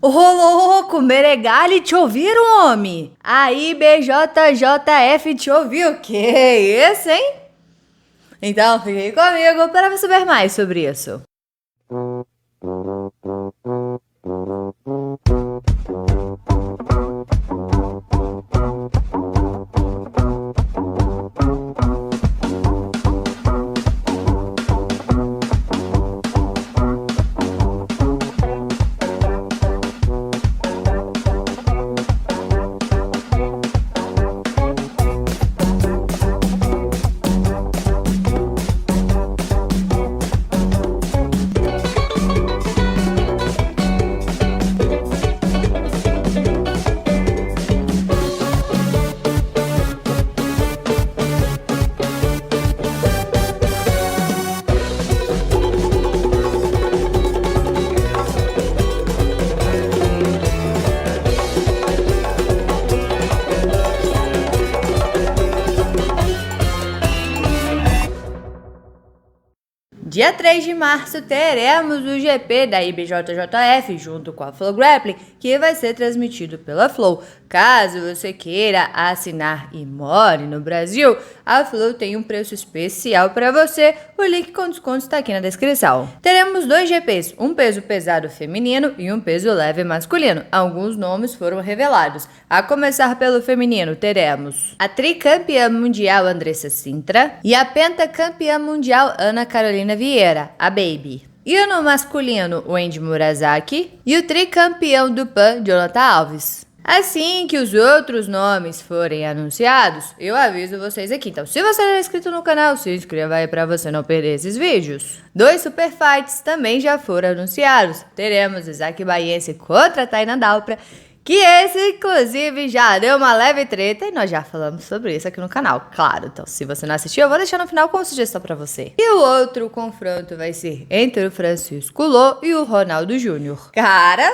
Ô, louco, Meregali, te ouviram, homem? Aí, BJJF te ouviu? Que isso, hein? Então, fique comigo para saber mais sobre isso. Dia 3 de março teremos o GP da IBJJF junto com a Flow Grappling, que vai ser transmitido pela Flow. Caso você queira assinar e more no Brasil, a Flow tem um preço especial para você. O link com desconto está aqui na descrição. Teremos 2 GPs, um peso pesado feminino e um peso leve masculino. Alguns nomes foram revelados. A começar pelo feminino, teremos a tricampeã mundial Andressa Sintra e a pentacampeã mundial Ana Carolina Vieira, a Baby. E no masculino, o Andy Murasaki e o tricampeão do PAN, Jonathan Alves. Assim que os outros nomes forem anunciados, eu aviso vocês aqui. Então, se você não é inscrito no canal, se inscreva aí para você não perder esses vídeos. 2 Super Fights também já foram anunciados. Teremos Isaac Baiense contra Taina Dalpra, que esse, inclusive, já deu uma leve treta e nós já falamos sobre isso aqui no canal, claro. Então, se você não assistiu, eu vou deixar no final como sugestão pra você. E o outro confronto vai ser entre o Francisco Lô e o Ronaldo Júnior. Cara,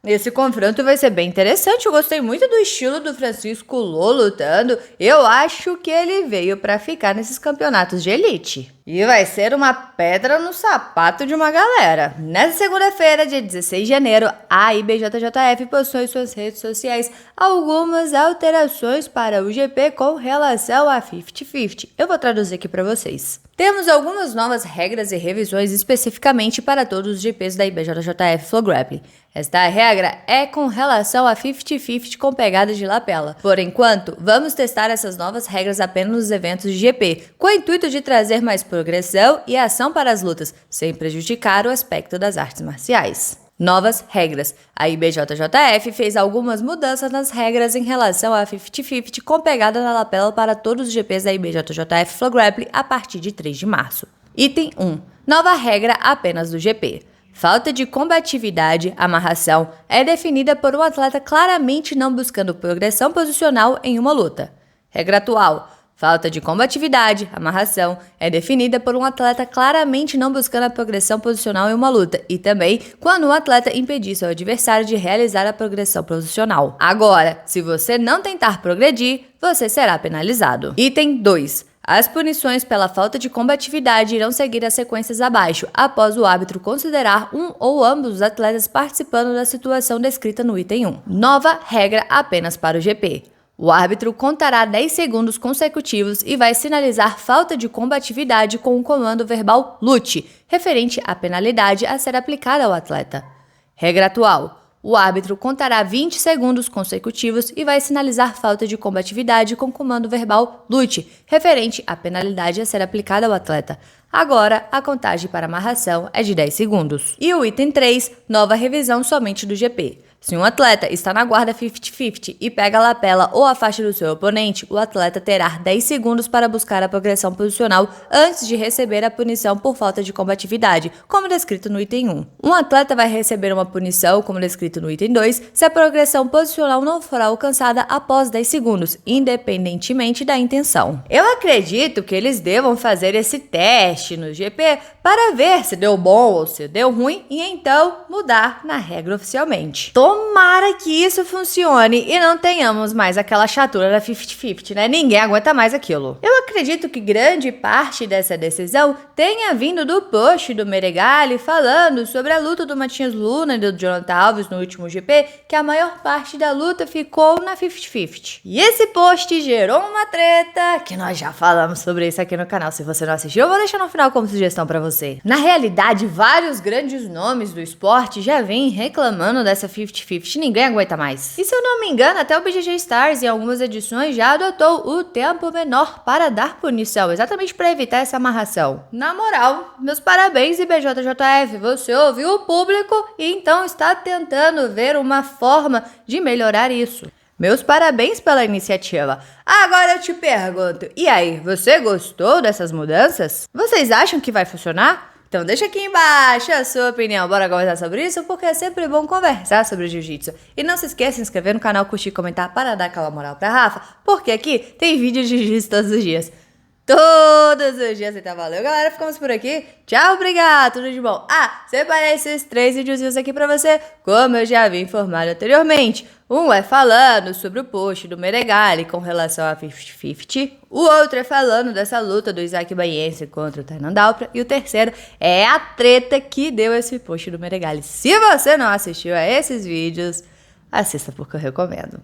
esse confronto vai ser bem interessante. Eu gostei muito do estilo do Francisco Lô lutando. Eu acho que ele veio pra ficar nesses campeonatos de elite. E vai ser uma pedra no sapato de uma galera. Nessa segunda-feira, dia 16 de janeiro, a IBJJF postou em suas redes sociais algumas alterações para o GP com relação a 50-50. Eu vou traduzir aqui para vocês. Temos algumas novas regras e revisões especificamente para todos os GPs da IBJJF Flow Grappling. Esta regra é com relação a 50-50 com pegadas de lapela. Por enquanto, vamos testar essas novas regras apenas nos eventos de GP, com o intuito de trazer mais progressão e ação para as lutas, sem prejudicar o aspecto das artes marciais. Novas regras. A IBJJF fez algumas mudanças nas regras em relação a 50-50 com pegada na lapela para todos os GPs da IBJJF Flow Grappling a partir de 3 de março. Item 1. Nova regra apenas do GP. Falta de combatividade, amarração, é definida por um atleta claramente não buscando progressão posicional em uma luta. Regra atual. Falta de combatividade, amarração, é definida por um atleta claramente não buscando a progressão posicional em uma luta e também quando um atleta impedir seu adversário de realizar a progressão posicional. Agora, se você não tentar progredir, você será penalizado. Item 2. As punições pela falta de combatividade irão seguir as sequências abaixo, após o árbitro considerar um ou ambos os atletas participando da situação descrita no item 1. Nova regra apenas para o GP. O árbitro contará 10 segundos consecutivos e vai sinalizar falta de combatividade com o comando verbal lute, referente à penalidade a ser aplicada ao atleta. Regra atual. O árbitro contará 20 segundos consecutivos e vai sinalizar falta de combatividade com o comando verbal lute, referente à penalidade a ser aplicada ao atleta. Agora, a contagem para amarração é de 10 segundos. E o item 3, nova revisão somente do GP. Se um atleta está na guarda 50-50 e pega a lapela ou a faixa do seu oponente, o atleta terá 10 segundos para buscar a progressão posicional antes de receber a punição por falta de combatividade, como descrito no item 1. Um atleta vai receber uma punição, como descrito no item 2, se a progressão posicional não for alcançada após 10 segundos, independentemente da intenção. Eu acredito que eles devam fazer esse teste teste no GP para ver se deu bom ou se deu ruim e então mudar na regra oficialmente. Tomara que isso funcione e não tenhamos mais aquela chatura da 50-50, né? Ninguém aguenta mais aquilo. Eu acredito que grande parte dessa decisão tenha vindo do post do Meregali falando sobre a luta do Matias Luna e do Jonathan Alves no último GP, que a maior parte da luta ficou na 50-50. E esse post gerou uma treta, que nós já falamos sobre isso aqui no canal. Se você não assistiu, eu vou deixar no final como sugestão pra você. Na realidade, vários grandes nomes do esporte já vêm reclamando dessa 50-50, ninguém aguenta mais. E se eu não me engano, até o BJJ Stars em algumas edições já adotou o tempo menor para dar punição, exatamente para evitar essa amarração. Na moral, meus parabéns, IBJJF, você ouviu o público e então está tentando ver uma forma de melhorar isso. Meus parabéns pela iniciativa. Agora eu te pergunto, e aí, você gostou dessas mudanças? Vocês acham que vai funcionar? Então deixa aqui embaixo a sua opinião, bora conversar sobre isso, porque é sempre bom conversar sobre jiu-jitsu. E não se esqueça de se inscrever no canal, curtir e comentar para dar aquela moral pra Rafa, porque aqui tem vídeo de jiu-jitsu todos os dias. Todos os dias, então valeu, galera, ficamos por aqui. Tchau, obrigado, tudo de bom. Separei esses 3 videozinhos aqui pra você, como eu já havia informado anteriormente. Um é falando sobre o post do Meregali com relação a 50-50. O outro é falando dessa luta do Isaac Baiense contra o Tainan Dalpra. E o terceiro é a treta que deu esse post do Meregali. Se você não assistiu a esses vídeos, assista porque eu recomendo.